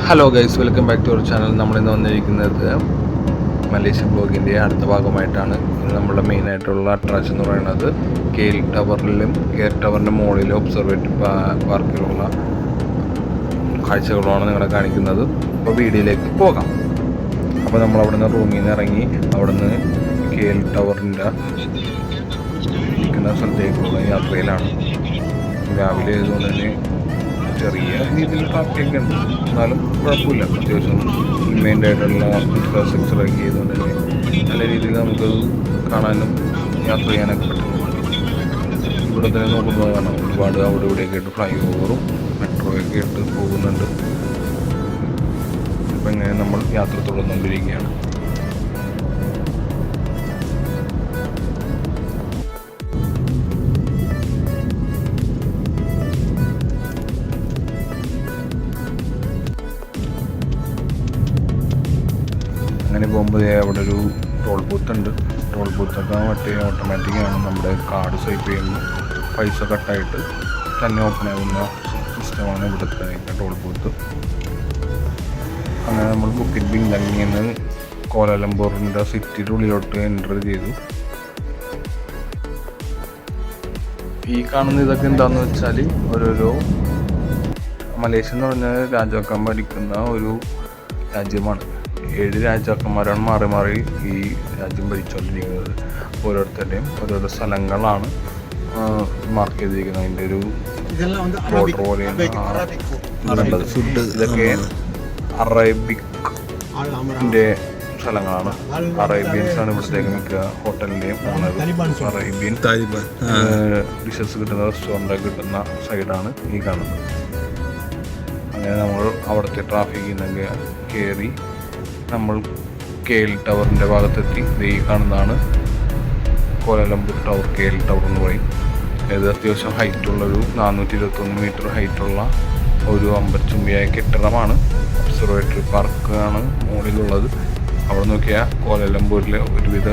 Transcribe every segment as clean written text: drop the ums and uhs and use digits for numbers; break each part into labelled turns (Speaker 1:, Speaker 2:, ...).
Speaker 1: Hello guys, welcome back to our channel. നമ്മളിന്ന് വന്നിരിക്കുന്നത് Malaysian ബ്ലോഗിൻ്റെ അടുത്ത ഭാഗമായിട്ടാണ്. നമ്മുടെ മെയിനായിട്ടുള്ള അട്രാക്ഷൻ എന്ന് പറയുന്നത് കെയിൽ ടവറിലും കെയർ ടവറിൻ്റെ മുകളിലും ഒബ്സർവേറ്ററി പാർക്കിലുള്ള കാഴ്ചകളാണ് നിങ്ങളെ കാണിക്കുന്നത്. അപ്പോൾ വീഡിയോയിലേക്ക് പോകാം. അപ്പോൾ നമ്മളവിടെ നിന്ന് റൂമിൽ നിന്ന് ഇറങ്ങി അവിടുന്ന് കെയിൽ ടവറിൻ്റെ ഇരിക്കുന്ന സ്ഥലത്തേക്കുള്ള യാത്രയിലാണ്. രാവിലെ ആയതുകൊണ്ട് തന്നെ ചെറിയ രീതിയിൽ ട്രാഫിക്കൊക്കെ ഉണ്ട്, എന്നാലും കുഴപ്പമില്ല. അത്യാവശ്യം മെയിൻ ആയിട്ടുള്ള ഇൻഫ്രാസ്ട്രക്ചറൊക്കെ ചെയ്തുകൊണ്ട് തന്നെ നല്ല രീതിയിൽ നമുക്കത് കാണാനും യാത്ര ചെയ്യാനൊക്കെ പറ്റുന്നുണ്ട്. ഇവിടെ തന്നെ നോക്കുമ്പോൾ കാണാം ഒരുപാട് അവിടെ ഇവിടെയൊക്കെ ആയിട്ട് ഫ്ലൈ ഓവറും മെട്രോയൊക്കെ ആയിട്ട് പോകുന്നുണ്ട്. ഇപ്പം ഇങ്ങനെ നമ്മൾ യാത്ര തുടർന്നുകൊണ്ടിരിക്കുകയാണ്. അങ്ങനെ പോകുമ്പോൾ അവിടെ ഒരു ടോൾ ബൂത്ത് ഉണ്ട്. ടോൾ ബൂത്തൊക്കെ മറ്റേ ഓട്ടോമാറ്റിക്കാണ്. നമ്മുടെ കാർഡ് സ്വൈപ്പ് ചെയ്യുമ്പോൾ പൈസ കട്ടായിട്ട് തന്നെ ഓപ്പൺ ആകുന്ന സിസ്റ്റമാണ് ഇവിടുത്തെ ടോൾ ബൂത്ത്. അങ്ങനെ നമ്മൾ ബുക്കിറ്റ് ബിങ്ലങ്ങിൽ നിന്ന് കോലാലംപൂറിൻ്റെ സിറ്റിയുടെ ഉള്ളിലോട്ട് എൻ്റർ ചെയ്തു. ഈ കാണുന്ന ഇതൊക്കെ എന്താണെന്ന് വെച്ചാൽ ഓരോരോ മലേഷ്യ എന്ന് പറഞ്ഞാൽ രാജാക്കന്മാർ ഭരിക്കുന്ന ഒരു രാജ്യമാണ്. 7 രാജാക്കന്മാരാണ് മാറി മാറി ഈ രാജ്യം ഭരിച്ചുകൊണ്ടിരിക്കുന്നത്. ഓരോരുത്തരുടെയും ഓരോരോ സ്ഥലങ്ങളാണ് മാർക്ക് ചെയ്തിരിക്കുന്നത്. അതിൻ്റെ ഒരു ബോർഡർ പോലെയാണ് ഫുഡ്. ഇതൊക്കെ അറേബ്യൻ്റെ സ്ഥലങ്ങളാണ്. അറേബ്യൻസ് ആണ് ഇവിടത്തേക്ക് മിക്ക ഹോട്ടലിൻ്റെയും ഓണർ. അറേബ്യൻ ഡിഷസ് കിട്ടുന്ന റെസ്റ്റോറൻ്റൊക്കെ കിട്ടുന്ന സൈഡാണ് ഈ കാണുന്നത്. അങ്ങനെ നമ്മൾ അവിടുത്തെ ട്രാഫിക്കിൽ നിന്നൊക്കെ കയറി നമ്മൾ കെയിൽ ടവറിൻ്റെ ഭാഗത്തെത്തി. ഈ കാണുന്നതാണ് കോലാലംപൂർ ടവർ. കെയിൽ ടവർ എന്ന് പറയും. ഇത് അത്യാവശ്യം ഹൈറ്റുള്ളൊരു 421 മീറ്റർ ഹൈറ്റുള്ള ഒരു അമ്പരച്ചുംബിയായ കെട്ടിടമാണ്. ഒബ്സർവേറ്ററി പാർക്കാണ് മുകളിലുള്ളത്. അവിടെ നോക്കിയാൽ കോലാലംപൂരിലെ ഒരുവിധ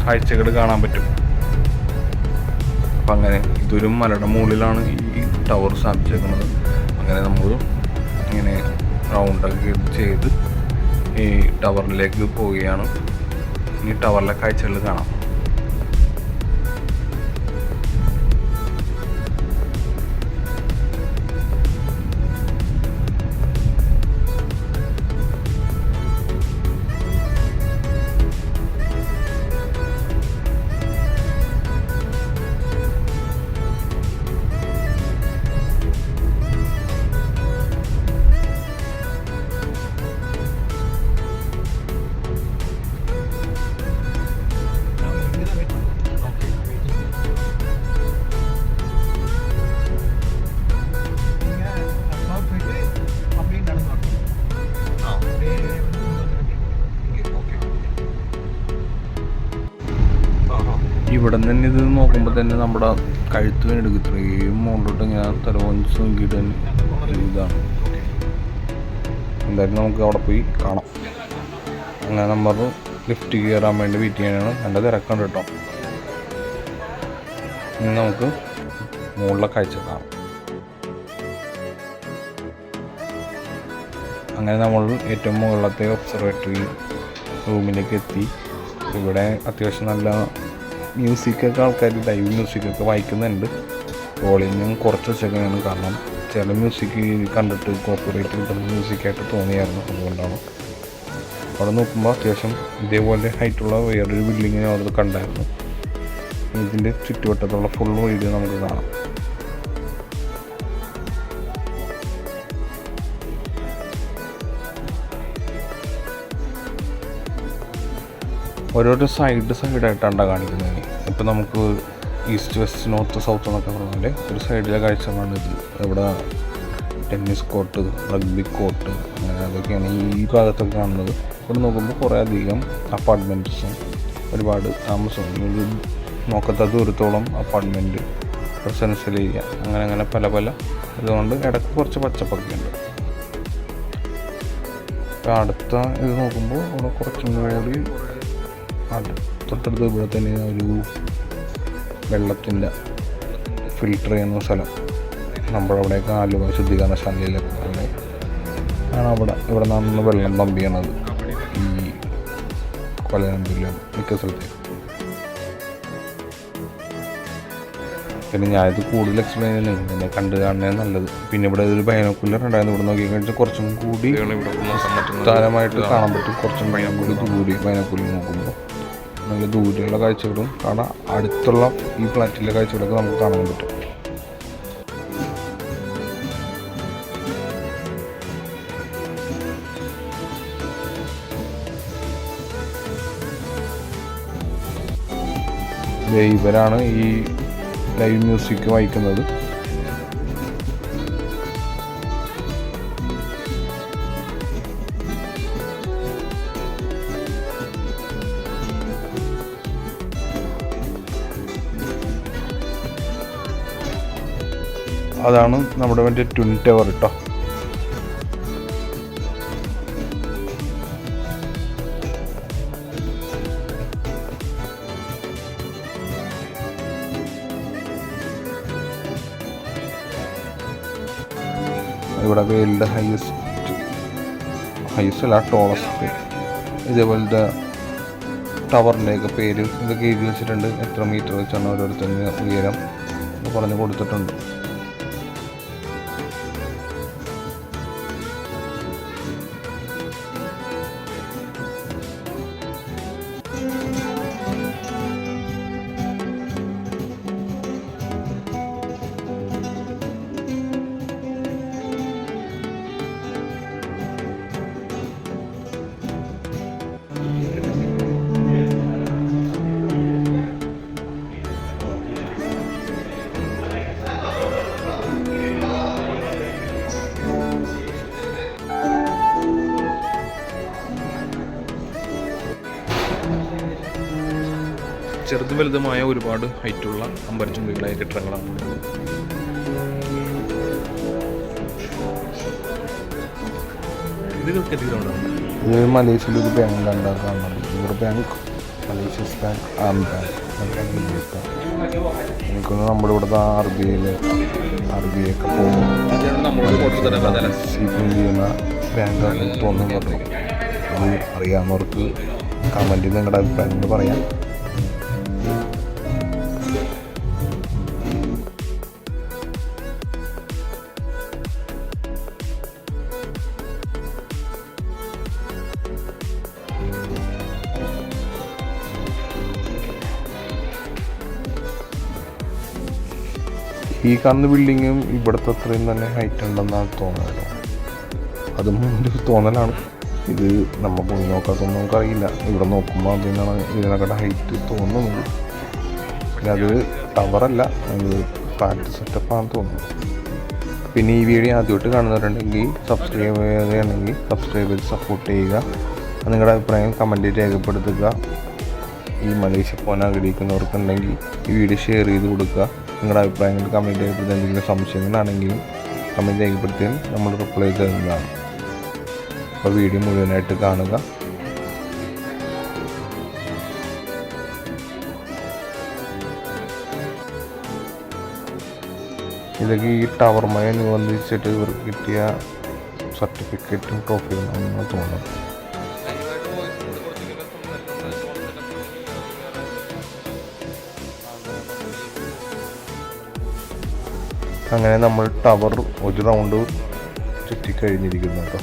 Speaker 1: കാഴ്ചകൾ കാണാൻ പറ്റും. അപ്പം അങ്ങനെ ഇതൊരു മലയുടെ മുകളിലാണ് ഈ ടവർ സ്ഥാപിച്ചേക്കുന്നത്. അങ്ങനെ നമ്മൾ ഇങ്ങനെ റൗണ്ടൊക്കെ ചെയ്ത് ഈ ടവറിലേക്ക് പോവുകയാണ്. ഈ ടവറിലെ കാഴ്ചകൾ കാണാം. ഇവിടെ നിന്ന് തന്നെ ഇത് നോക്കുമ്പോൾ തന്നെ നമ്മുടെ കഴുത്ത് വേണ്ടി ഇത്രയും മുകളിലോട്ട് ഇങ്ങനെ തലവഞ്ച് നോക്കിയിട്ട് തന്നെ ഇതാണ്. എന്തായാലും നമുക്ക് അവിടെ പോയി കാണാം. അങ്ങനെ നമ്മൾ ലിഫ്റ്റ് കയറാൻ വേണ്ടി വെയിറ്റ് ചെയ്യാനാണ്. നല്ല തിരക്കുണ്ട് കേട്ടോ. ഇനി നമുക്ക് മുകളിലെ കാഴ്ച കാണാം. അങ്ങനെ നമ്മൾ ഏറ്റവും മുകളിലത്തെ ഒബ്സർവേറ്ററി റൂമിലേക്ക് എത്തി. ഇവിടെ അത്യാവശ്യം നല്ല മ്യൂസിക്കൊക്കെ ആൾക്കാർ ലൈവ് മ്യൂസിക്കൊക്കെ വായിക്കുന്നുണ്ട്. വോളിയം കുറച്ച് വെച്ചൊക്കെയാണ്. കാരണം ചില മ്യൂസിക് കണ്ടിട്ട് കോപ്പിറൈറ്റ് കിട്ടുന്ന മ്യൂസിക്കായിട്ട് തോന്നിയായിരുന്നു. അതുകൊണ്ടാണ് അവിടെ നോക്കുമ്പോൾ അത്യാവശ്യം ഇതേപോലെ ഹൈറ്റുള്ള വേറൊരു ബിൽഡിങ്ങിനെ അവിടെ കണ്ടായിരുന്നു. ഇതിൻ്റെ ചുറ്റുവട്ടത്തുള്ള ഫുൾ വീഡിയോ നമുക്ക് കാണാം. ഓരോരോ സൈഡായിട്ടാണ് കാണിക്കുന്നത്. ഇപ്പോൾ നമുക്ക് ഈസ്റ്റ് വെസ്റ്റ് നോർത്ത് സൗത്ത് എന്നൊക്കെ പറഞ്ഞാൽ ഒരു സൈഡിലെ കാഴ്ചകളാണ് ഇത്. ഇവിടെ ടെന്നീസ് കോർട്ട്, റഗ്ബി കോർട്ട്, അങ്ങനെ അതൊക്കെയാണ് ഈ ഭാഗത്തൊക്കെ കാണുന്നത്. ഇവിടെ നോക്കുമ്പോൾ കുറേ അധികം അപ്പാർട്ട്മെൻറ്റ്സും ഒരുപാട് താമസവും നോക്കത്ത ദൂരത്തോളം അപ്പാർട്ട്മെൻറ്റ്, റെസിഡൻഷ്യൽ ഏരിയ, അങ്ങനെ പല അതുകൊണ്ട് ഇടയ്ക്ക് കുറച്ച് പച്ചപ്പൊക്കെ ഉണ്ട്. അപ്പോൾ അടുത്ത ഇത് നോക്കുമ്പോൾ ഇവിടെ കുറച്ചും കൂടി തൊട്ടടുത്ത് ഇവിടെ തന്നെ ഒരു വെള്ളത്തിൻ്റെ ഫിൽട്ടർ ചെയ്യുന്ന സ്ഥലം. നമ്മളവിടെയൊക്കെ ആലുവ ശുദ്ധീകരണശാലയിലൊക്കെ പോലെ ആണ് ഇവിടെ നിന്നാണ് വെള്ളം പമ്പ് ചെയ്യണത് ഈ കൊല്ലനമ്പൂരിലും മിക്ക സ്ഥലത്തേക്കും. പിന്നെ ഞാനിത് കൂടുതൽ എക്സ്പ്ലെയിൻ ചെയ്യുന്നില്ല, എന്നെ കണ്ടു കാണുന്നതാണ് നല്ലത്. പിന്നെ ഇവിടെ ഒരു ബൈനോക്കുലർ ഉണ്ടായിരുന്നു, ഇവിടെ നോക്കി കഴിഞ്ഞാൽ കുറച്ചും കൂടി വിസ്താരമായിട്ട് കാണാൻ പറ്റും. കുറച്ചും കൂടി ദൂരെ ബൈനോക്കുലർ നോക്കുമ്പോൾ നല്ല ദൂരെയുള്ള കാഴ്ചകളും കാണാം, അടുത്തുള്ള ഈ ഫ്ലാറ്റിലെ കാഴ്ചകളൊക്കെ നമുക്ക് കാണാൻ പറ്റും. ഇവരാണ് ഈ ലൈവ് മ്യൂസിക് വായിക്കുന്നത്. അതാണ് നമ്മുടെ മറ്റേ ട്വിൻ ടവർ കേട്ടോ. ഇവിടെ വേൾഡ് ഹൈസ്റ്റ് അല്ല, ടോളസ്റ്റ് ഇതേപോലത്തെ ടവറിൻ്റെയൊക്കെ പേര് ഇതൊക്കെ എഴുതി വെച്ചിട്ടുണ്ട്. എത്ര മീറ്റർ വെച്ചാണ് ഓരോരുത്തരുടെ ഉയരം പറഞ്ഞു കൊടുത്തിട്ടുണ്ട്. ചെറുതും വലുതുമായ ഒരുപാട് ഹൈറ്റുള്ള അമ്പരച്ചുംബികളായ കെട്ടിടങ്ങളാണ്. ഇത് മലേഷ്യയിലൊരു ബാങ്ക് ഉണ്ടാക്കാറുണ്ട്. ഇവർ ബാങ്ക് മലേഷ്യസ് ബാങ്ക്, ആം ബാങ്ക്. എനിക്കൊന്ന് നമ്മുടെ ഇവിടുത്തെ ആർ ബി ഐ ഒക്കെ പോകുമ്പോൾ ചെയ്യുന്ന ബാങ്കാണ് തോന്നുന്നത്. അത് അറിയാവുന്നവർക്ക് കമൻറ്റിൽ നിങ്ങളുടെ അഭിപ്രായങ്ങൾ പറയാം. ഈ കാണുന്ന ബിൽഡിങ്ങും ഇവിടുത്തെ അത്രയും തന്നെ ഹൈറ്റ് ഉണ്ടെന്നാണ് തോന്നുന്നത്. അതും ഒരു തോന്നലാണ്. ഇത് നമ്മൾ പോയി നോക്കാത്തൊന്നും നമുക്കറിയില്ല. ഇവിടെ നോക്കുമ്പോൾ അതിനാണ് ഇതിനൊക്കെ ഹൈറ്റ് തോന്നുന്നത്. പിന്നെ അത് ടവറല്ല, അത് ഫ്ലാറ്റ് സെറ്റപ്പാണെന്ന് തോന്നുന്നു. പിന്നെ ഈ വീഡിയോ ആദ്യമായിട്ട് കാണുന്നവരുണ്ടെങ്കിൽ സബ്സ്ക്രൈബ് ചെയ്യുകയാണെങ്കിൽ സബ്സ്ക്രൈബ് ചെയ്ത് സപ്പോർട്ട് ചെയ്യുക. നിങ്ങളുടെ അഭിപ്രായം കമൻറ്റ് രേഖപ്പെടുത്തുക. ഈ മലേഷ്യ പോകാൻ ആഗ്രഹിക്കുന്നവർക്കുണ്ടെങ്കിൽ ഈ വീഡിയോ ഷെയർ ചെയ്ത് കൊടുക്കുക. നിങ്ങളുടെ അഭിപ്രായങ്ങൾ കമൻറ്റ് രേഖപ്പെടുത്തി എന്തെങ്കിലും സംശയങ്ങളാണെങ്കിലും കമൻറ്റ് രേഖപ്പെടുത്തിയാൽ നമ്മൾ റിപ്ലൈ തരുന്നതാണ്. അപ്പോൾ വീഡിയോ മുഴുവനായിട്ട് കാണുക. ഇതൊക്കെ ഈ ടവർമായി അനുബന്ധിച്ചിട്ട് ഇവർക്ക് കിട്ടിയ സർട്ടിഫിക്കറ്റും ട്രോഫികളാണെന്ന് തോന്നുന്നു. അങ്ങനെ നമ്മൾ ടവർ ഒരു റൗണ്ട് ചുറ്റിക്കഴിഞ്ഞിരിക്കുന്നു കേട്ടോ.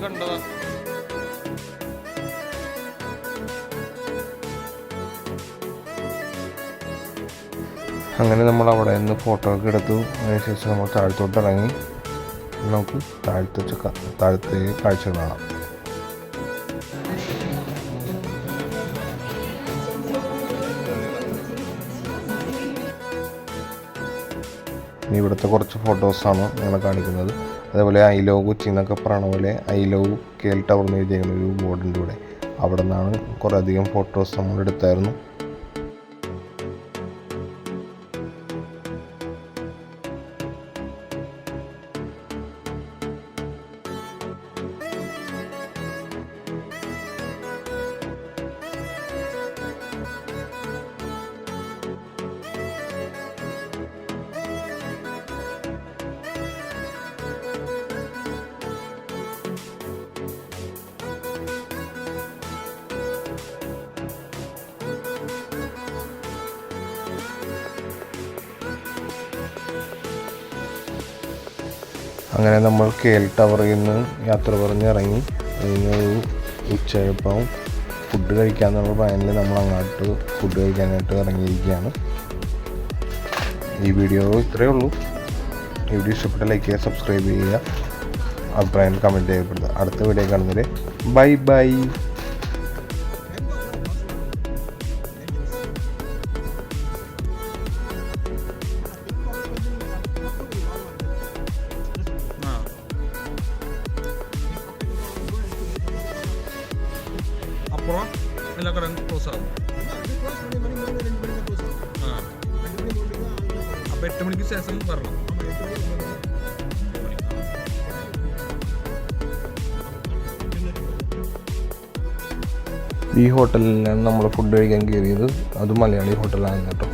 Speaker 1: കണ്ടതാ അങ്ങനെ നമ്മൾ അവിടെ നിന്ന് ഫോട്ടോ ഒക്കെ എടുത്തു. അതിനുശേഷം നമ്മൾ താഴത്തോട്ട് ഇറങ്ങി നമുക്ക് താഴത്തെ കാഴ്ച കാണാം. ഇനി ഇവിടുത്തെ കുറച്ച് ഫോട്ടോസാണ് ഞങ്ങളെ കാണിക്കുന്നത്. അതേപോലെ ഐ ലവ് കൊച്ചി എന്നൊക്കെ പറയണ പോലെ ഐ ലവ് KL ടവർ എന്ന് എഴുതിയിരിക്കുന്ന ഒരു ബോർഡിൻ്റെ കൂടെ അവിടെ നിന്നാണ് കുറേ അധികം ഫോട്ടോസ് നമ്മൾ എടുത്തായിരുന്നു. അങ്ങനെ നമ്മൾ KL ടവറിൽ നിന്ന് യാത്ര പറഞ്ഞ് ഇറങ്ങി. ഒരു ഉച്ചയായപ്പോൾ ഫുഡ് കഴിക്കാമെന്നുള്ള പ്ലാനിൽ നമ്മൾ അങ്ങോട്ട് ഫുഡ് കഴിക്കാനായിട്ട് ഇറങ്ങിയിരിക്കുകയാണ്. ഈ വീഡിയോ ഇത്രയേ ഉള്ളൂ. ഈ വീഡിയോ ഇഷ്ടപ്പെട്ട ലൈക്ക് ചെയ്യുക, സബ്സ്ക്രൈബ് ചെയ്യുക, അഭിപ്രായം കമൻറ്റ് ചെയ്യപ്പെടുക. അടുത്ത വീഡിയോ കാണുന്നവരെ ബൈ ബൈ.
Speaker 2: അപ്പുറം എല്ലാ കടയും ക്ലോസ് ആകും. അപ്പോൾ 8 മണിക്ക് ശേഷം വരണം.
Speaker 1: ഈ ഹോട്ടലിലാണ് നമ്മൾ ഫുഡ് കഴിക്കാൻ കയറിയത്. അത് മലയാളി ഹോട്ടലാണ് കേട്ടോ.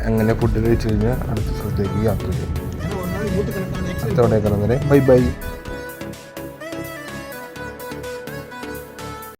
Speaker 1: അങ്ങനെ ഫുഡ് കഴിച്ച് കഴിഞ്ഞാൽ അടുത്ത സ്ഥലത്തേക്ക് യാത്ര ചെയ്യും. അടുത്തവിടെ കിടന്നേരെ ബൈ ബൈ.